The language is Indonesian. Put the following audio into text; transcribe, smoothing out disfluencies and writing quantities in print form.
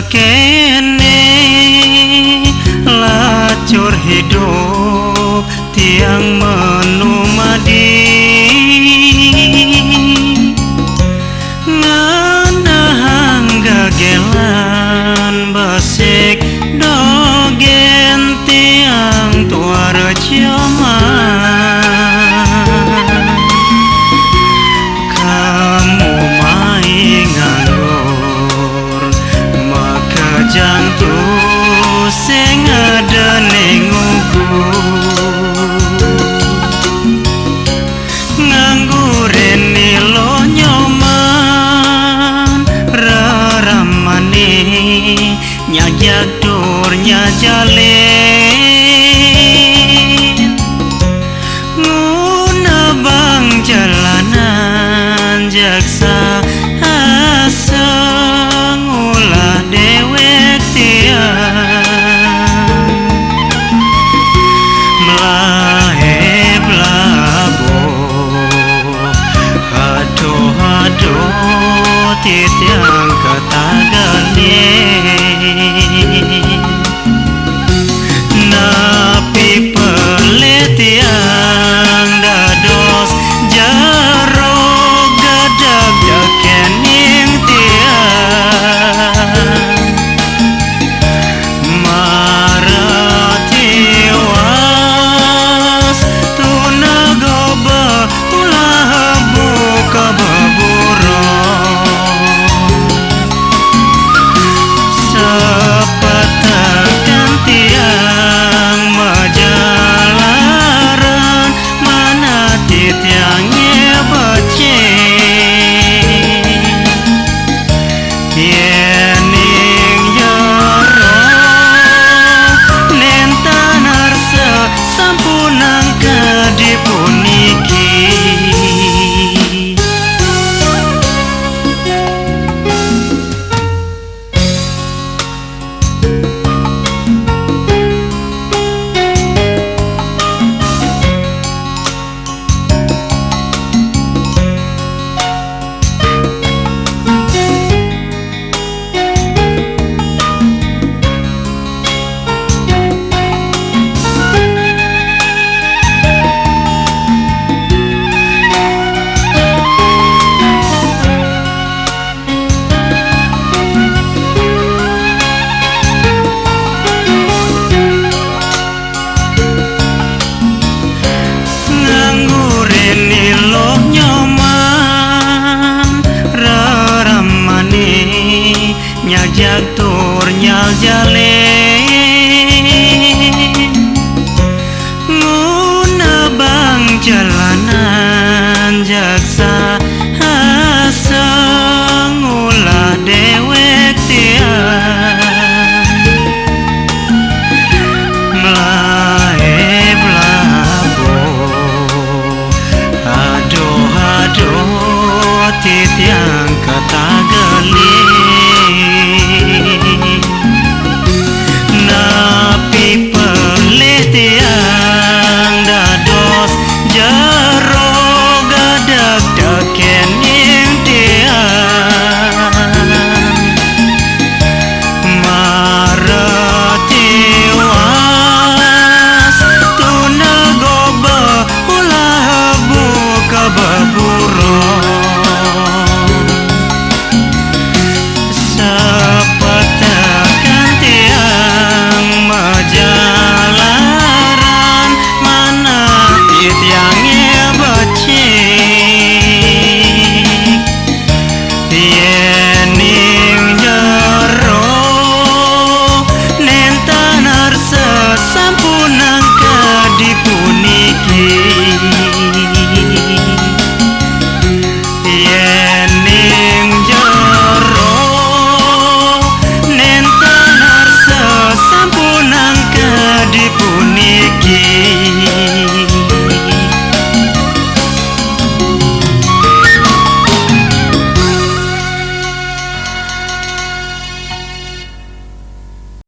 kene lacur hidup tiang menumadi nganahang gagelan basik dogen tiang tua recama kamu mai nganggur maka jantu sing ada nenguku nganggurin nilo nyoman raramani nyajak durnya jalin nguna bang jalanan jaksa aseng ulah dewek tiang melahe belabo hado titiang ketagane napi peletiang dados jaro gadag dakening tiang maratiwas tunagoba ulah buka baburo sepatakan tiang majalaran mana titiangnya bace yening jaro nentan arsa sampunang kadipuniki nilo nyoman raramani nyajak tur nyal jalin